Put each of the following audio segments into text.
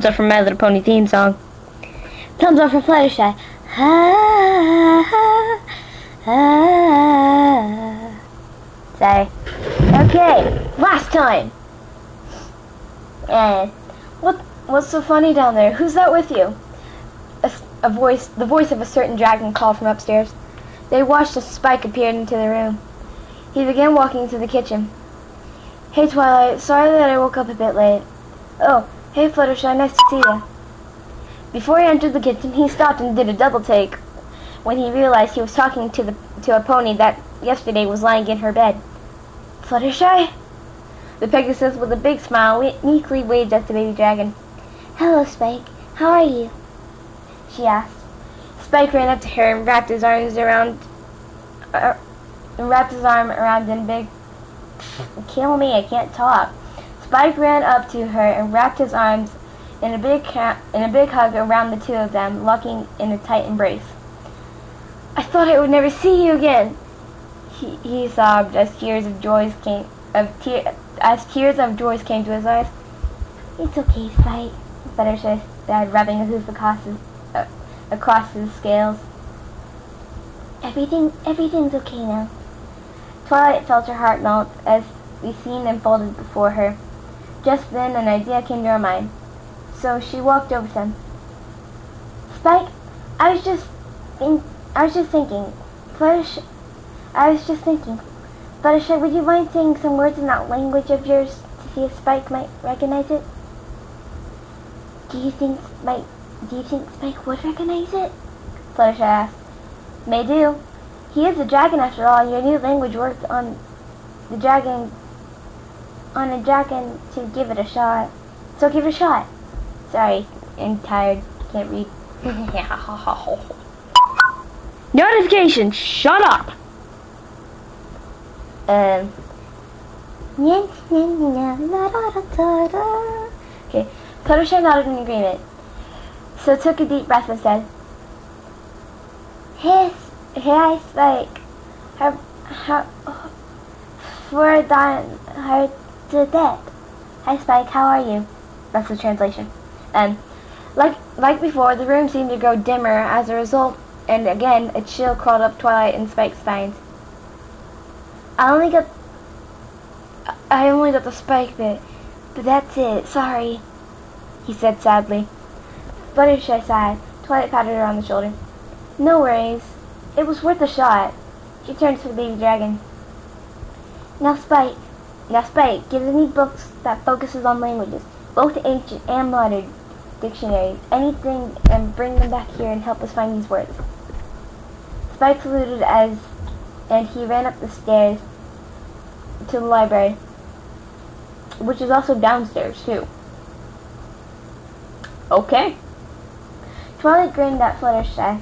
thumbs up for My Little Pony theme song. Thumbs up for Fluttershy. Sorry. Okay, last time. And what's so funny down there? Who's that with you? The voice of a certain dragon called from upstairs. They watched as Spike appeared into the room. He began walking into the kitchen. Hey Twilight, sorry that I woke up a bit late. Oh, hey Fluttershy, nice to see you. Before he entered the kitchen, he stopped and did a double take when he realized he was talking to a pony that yesterday was lying in her bed. Fluttershy? The Pegasus, with a big smile, meekly waved at the baby dragon. Hello, Spike. How are you? She asked. Spike ran up to her and wrapped his arm around in big... Kill me, I can't talk. Spike ran up to her and wrapped his arms in a big hug around the two of them, locking in a tight embrace. I thought I would never see you again. He sobbed as tears of joy came to his eyes. It's okay, Spike, Fluttershy said, rubbing a hoof across his scales. Everything's okay now. Twilight felt her heart melt as the scene unfolded before her. Just then an idea came to her mind, so she walked over to him. Spike, I was just thinking, Fluttershy, would you mind saying some words in that language of yours to see if Spike might recognize it? Do you think Spike would recognize it? Fluttershy asked. May do. He is a dragon after all. Your new language worked on a dragon to give it a shot. So give it a shot. Sorry, I'm tired. Can't read. Notification! Shut up! Okay, Fluttershy nodded in agreement, so took a deep breath and said, Hey, Spike. Hi, Spike. How are you? That's the translation. Like before, the room seemed to grow dimmer as a result, and again a chill crawled up Twilight and Spike's spines. I only got the Spike bit, but that's it. Sorry, he said sadly. Fluttershy sighed. Twilight patted her on the shoulder. No worries. It was worth a shot. She turned to the baby dragon. Now Spike, get any books that focuses on languages, both ancient and modern dictionaries, anything, and bring them back here and help us find these words. Spike saluted and he ran up the stairs to the library, which is also downstairs too. Okay. Twilight grinned at Fluttershy.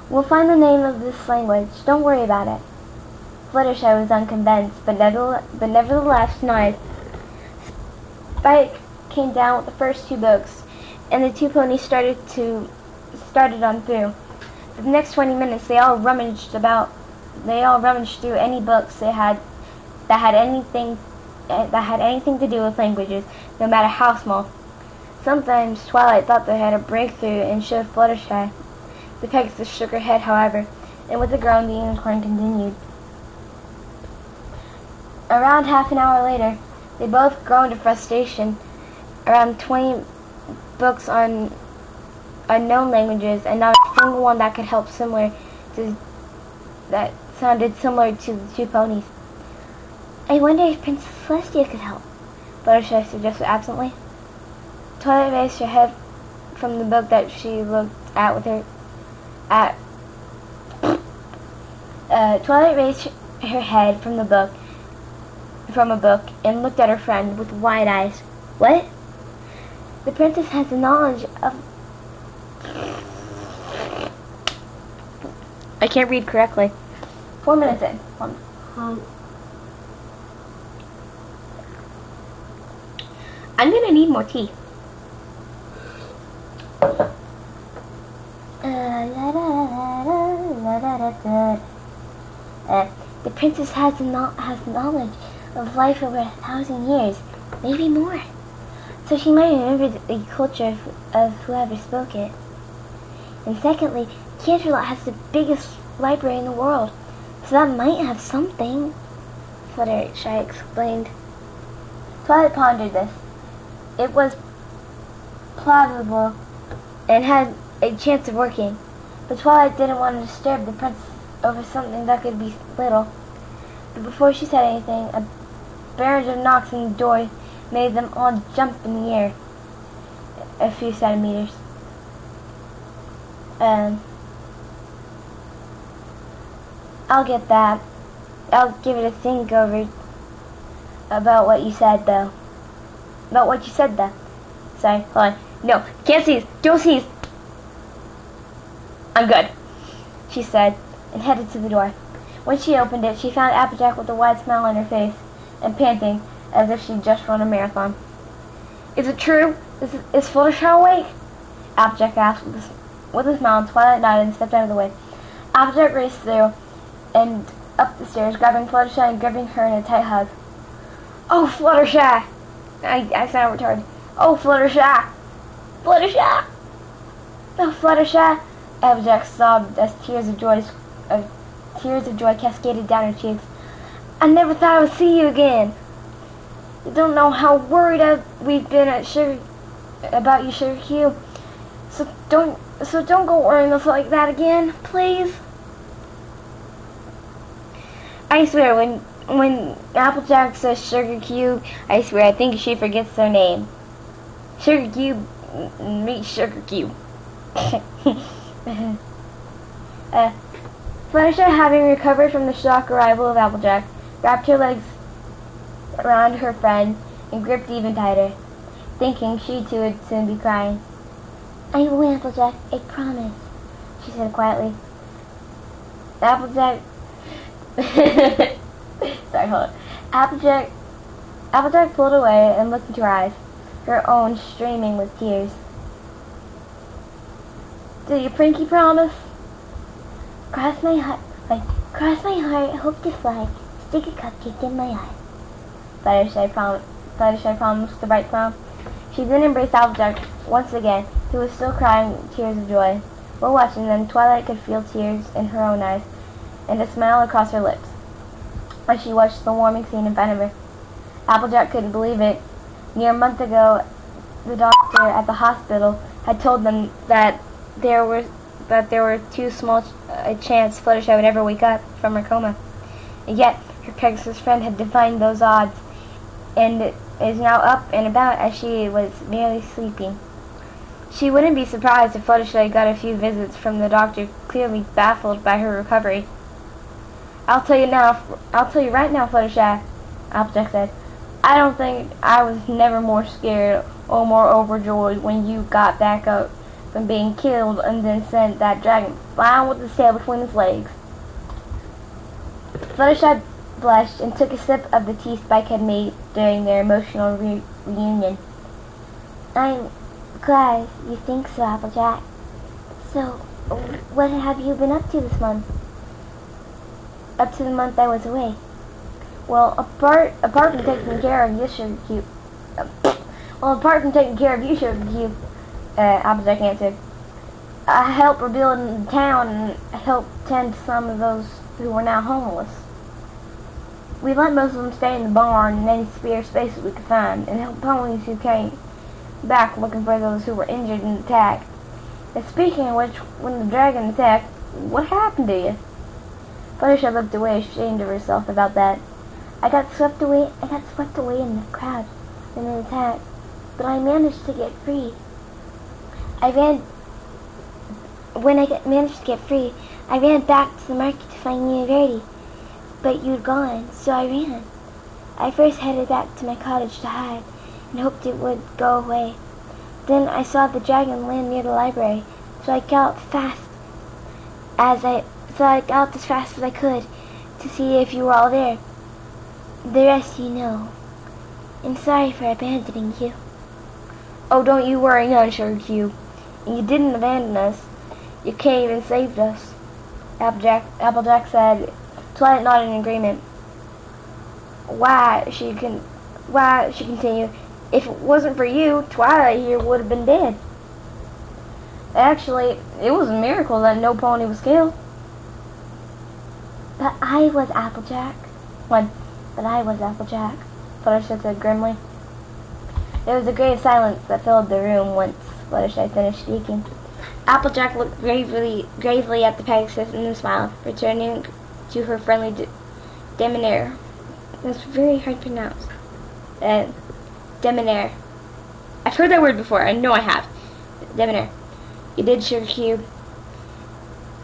We'll find the name of this language. Don't worry about it. Fluttershy was unconvinced, but nevertheless nodded. Spike came down with the first two books, and the two ponies started on through. For the next 20 minutes, they all rummaged through any books that had anything to do with languages, no matter how small. Sometimes Twilight thought they had a breakthrough and showed Fluttershy. The Pegasus shook her head, however, and with a groan the unicorn continued. Around half an hour later, they both groaned in frustration. Around 20 books on unknown languages, and not a single one that sounded similar to the two ponies. I wonder if Princess Celestia could help, Fluttershy suggested absently. Twilight raised her head from the book that she looked at Twilight raised her head from a book and looked at her friend with wide eyes. What? The princess has the knowledge of... I can't read correctly. 4 minutes in. I'm gonna need more tea. The princess has knowledge of life over 1,000 years, maybe more. so she might remember the culture of whoever spoke it. And secondly, Canterlot has the biggest library in the world, so that might have something, Fluttershy explained. Twilight pondered this. It was plausible and had a chance of working, but Twilight didn't want to disturb the princess over something that could be little. But before she said anything, a barrage of knocks on the door made them all jump in the air a few centimeters. I'll get that. I'll give it a think over about what you said, though. About what you said, though. Sorry, hold on. No, can't seize. Don't seize. I'm good, she said, and headed to the door. When she opened it, she found Applejack with a wide smile on her face and panting as if she'd just run a marathon. Is it true? Is Fluttershy awake? Applejack asked with a smile, and Twilight nodded and stepped out of the way. Applejack raced through and up the stairs, grabbing Fluttershy and gripping her in a tight hug. Oh, Fluttershy! I sound retarded. Oh, Fluttershy! Fluttershy! Oh, Fluttershy! Applejack sobbed as tears of joy cascaded down her cheeks. I never thought I would see you again. You don't know how worried we've been about you, Sugar Cube. So don't go worrying us like that again, please. I swear, when Applejack says Sugar Cube, I swear I think she forgets their name. Sugar Cube meets Sugar Cube. Fluttershy, having recovered from the shock arrival of Applejack, wrapped her legs around her friend and gripped even tighter, thinking she too would soon be crying. I will, Applejack, I promise, she said quietly. Applejack... Sorry, hold on. Applejack pulled away and looked into her eyes, her own streaming with tears. Do you pinky promise? Cross my heart, hope to fly, stick a cupcake in my eye. Fluttershy promised the bright smile. She then embraced Applejack once again, who was still crying tears of joy. While watching them, Twilight could feel tears in her own eyes, and a smile across her lips, as she watched the warming scene in front of her. Applejack couldn't believe it. Near a month ago, the doctor at the hospital had told them that there were too small a chance Fluttershy would ever wake up from her coma. And yet, her Pegasus friend had defied those odds, and is now up and about as she was merely sleeping. She wouldn't be surprised if Fluttershy got a few visits from the doctor, clearly baffled by her recovery. I'll tell you right now, Fluttershy, Applejack said. I don't think I was never more scared or more overjoyed when you got back up from being killed and then sent that dragon flying with his tail between his legs. Fluttershy blushed and took a sip of the tea Spike had made during their emotional reunion. I'm glad you think so, Applejack. So, what have you been up to this month? Up to the month I was away. Well, apart from taking care of you, Sugar Cube. Applejack answered. I helped rebuild the town and helped tend to some of those who were now homeless. We let most of them stay in the barn and any spare spaces we could find, and helped ponies who came back looking for those who were injured in the attack. And speaking of which, when the dragon attacked, what happened to you? Fluttershy looked away, ashamed of herself about that. I got swept away in the crowd in an attack, but I managed to get free. When I managed to get free, I ran back to the market to find you and Verity, but you'd gone, so I ran. I first headed back to my cottage to hide, and hoped it would go away. Then I saw the dragon land near the library, so I galloped as fast as I could to see if you were all there. The rest you know. I'm sorry for abandoning you. Oh, don't you worry none, Sugar Cube. You didn't abandon us. You came and saved us. Applejack said. Twilight nodded in agreement. Why, she continued, If it wasn't for you, Twilight here would have been dead. Actually, it was a miracle that no pony was killed. But I was Applejack. But I was Applejack, Fluttershy said grimly. There was a grave silence that filled the room once Fluttershy finished speaking. Applejack looked gravely at the Pegasus and smiled, returning to her friendly demeanor. That's very hard to pronounce. Demeanor. I've heard that word before. I know I have. Demeanor. You did, Sugar Cube.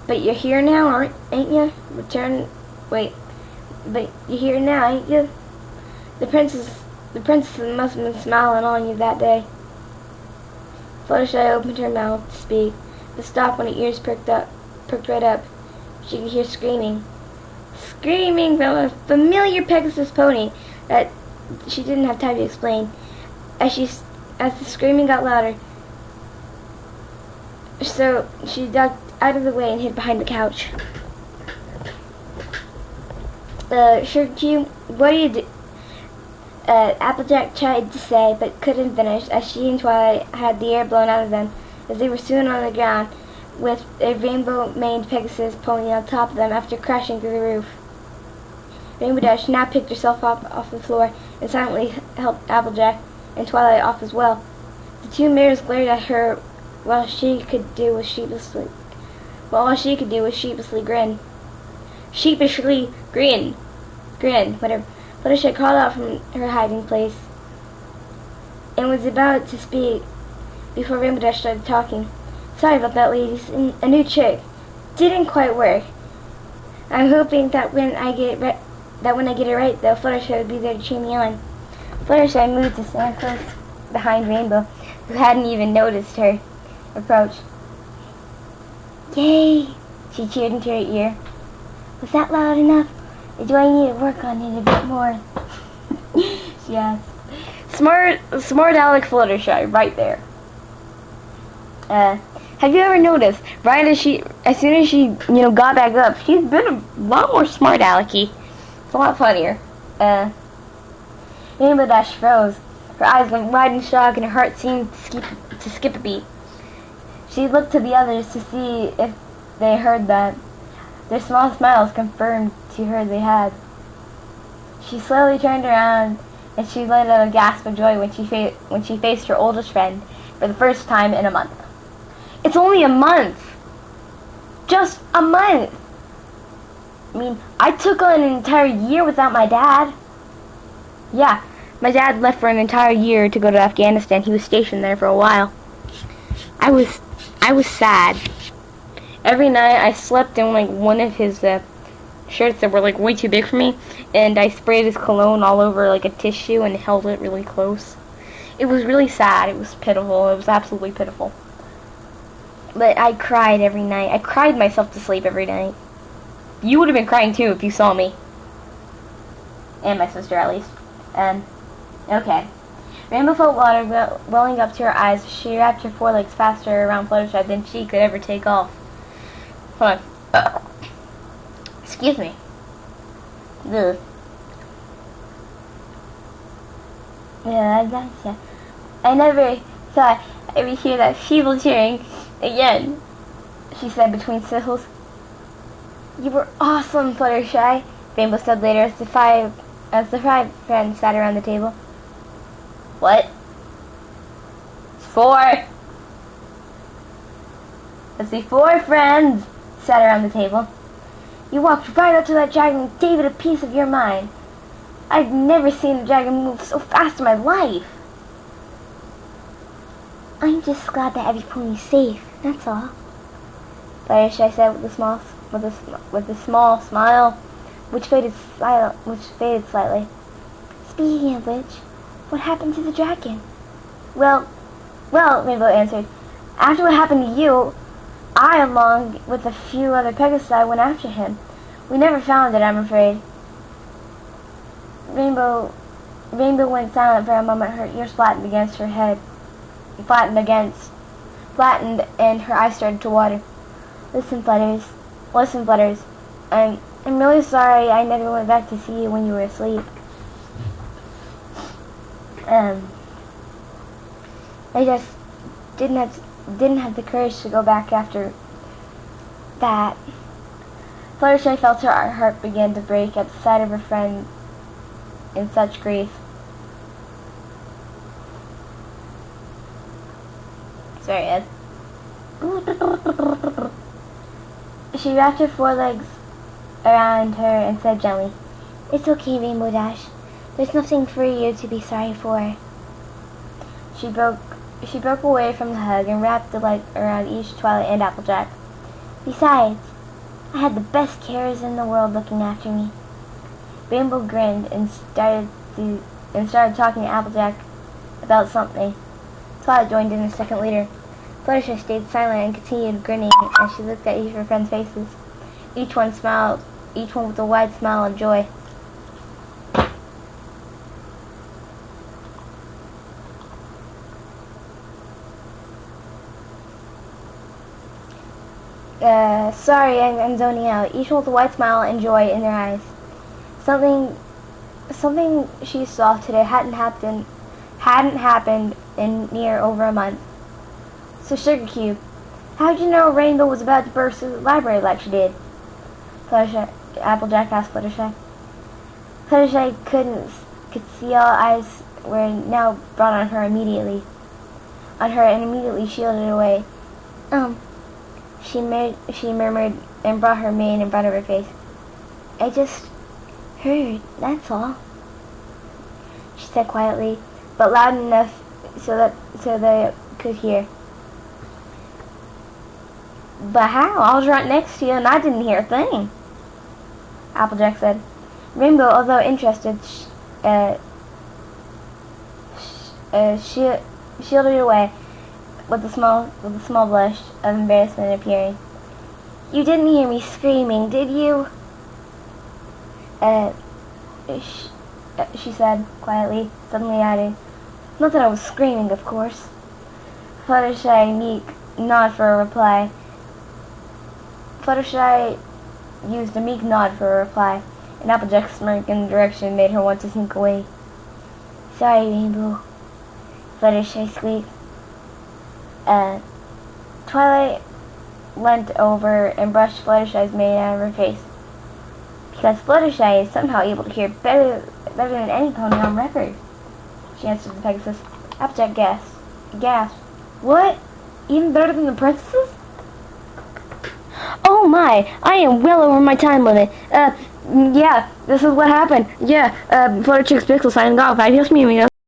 But you're here now, ain't you? Wait. But you're here now, ain't you? The princess must have been smiling on you that day. Fluttershy opened her mouth to speak, but stopped when her ears perked right up. She could hear screaming from a familiar Pegasus pony that she didn't have time to explain. As the screaming got louder, so she ducked out of the way and hid behind the couch. Sugar Cube, what do you do? Applejack tried to say, but couldn't finish, as she and Twilight had the air blown out of them, as they were soon on the ground, with a rainbow-maned Pegasus pony on top of them after crashing through the roof. Rainbow Dash now picked herself up off the floor and silently helped Applejack and Twilight off as well. The two mirrors glared at her while all she could do was sheepishly grin. Sheepishly grin, whatever. Fluttershy crawled out from her hiding place and was about to speak before Rainbow Dash started talking. Sorry about that, ladies. A new trick. Didn't quite work. I'm hoping that when I get it right, though, Fluttershy would be there to cheer me on. Fluttershy moved to stand close behind Rainbow, who hadn't even noticed her approach. Yay! She cheered into her ear. Was that loud enough? Or do I need to work on it a bit more? She asked. Smart Alec Fluttershy, right there. Have you ever noticed, as soon as she, got back up, she's been a lot more smart alecky. It's a lot funnier. Rainbow Dash froze. Her eyes went wide in shock and her heart seemed to skip a beat. She looked to the others to see if they heard that. Their small smiles confirmed to her they had. She slowly turned around and she let out a gasp of joy when she faced her oldest friend for the first time in a month. It's only a month! Just a month! I mean, I took on an entire year without my dad. Yeah, my dad left for an entire year to go to Afghanistan. He was stationed there for a while. I was sad. Every night I slept in one of his shirts that were way too big for me, and I sprayed his cologne all over a tissue and held it really close. It was really sad. It was pitiful. It was absolutely pitiful. But I cried every night. I cried myself to sleep every night. You would have been crying too if you saw me. And my sister, at least. Okay. Rainbow felt water welling up to her eyes. She wrapped her forelegs faster around Fluttershy than she could ever take off. Hold on. Excuse me. Ugh. Yeah. I never thought I would hear that feeble cheering again, she said between sizzles. You were awesome, Fluttershy, Rainbow said later as the five friends sat around the table. What? 4. Let's see, 4 friends sat around the table. You walked right up to that dragon and gave it a piece of your mind. I've never seen a dragon move so fast in my life. I'm just glad that every pony's safe, that's all. Fluttershy said with a small smile, which faded slightly. Speaking of which, what happened to the dragon? Well, Rainbow answered. After what happened to you, I, along with a few other Pegasi, went after him. We never found it, I'm afraid. Rainbow went silent for a moment. Her ears flattened against her head. Flattened, and her eyes started to water. Listen, Flutters. I'm really sorry I never went back to see you when you were asleep. I just didn't have the courage to go back after that. Fluttershy felt her heart begin to break at the sight of her friend in such grief. Sorry, Ed. She wrapped her forelegs around her and said gently, "It's okay, Rainbow Dash. There's nothing for you to be sorry for." She broke away from the hug and wrapped the leg around each Twilight and Applejack. "Besides, I had the best carers in the world looking after me." Rainbow grinned and started talking to Applejack about something. Twilight joined in a second later. Fluttershy stayed silent and continued grinning as she looked at each of her friends' faces. Each one with a wide smile of joy. Sorry, I'm zoning out. Each one with a wide smile and joy in their eyes. Something she saw today hadn't happened in near over a month. So Sugar Cube, how'd you know Rainbow was about to burst the library like she did? Applejack asked Fluttershy. Fluttershy could see all eyes were now brought on her and immediately shielded it away. She murmured and brought her mane in front of her face. "I just heard, that's all," she said quietly, but loud enough so they could hear. "But how? I was right next to you and I didn't hear a thing," Applejack said. Rainbow, although interested, shielded it away with a small blush of embarrassment appearing. "You didn't hear me screaming, did you?" She said quietly, suddenly adding, "Not that I was screaming, of course." Fluttershy meek nod for a reply. Fluttershy used a meek nod for a reply, and Applejack's smirk in the direction made her want to sneak away. "Sorry, Rainbow," Fluttershy squeaked. Twilight leant over and brushed Fluttershy's mane out of her face. "Because Fluttershy is somehow able to hear better than any pony on record," she answered the Pegasus. Applejack gasped. "What? Even better than the princesses?" Oh my, I am well over my time limit. Yeah, this is what happened. Yeah, Fluttershy's Pixel signing off. Adios, amigos.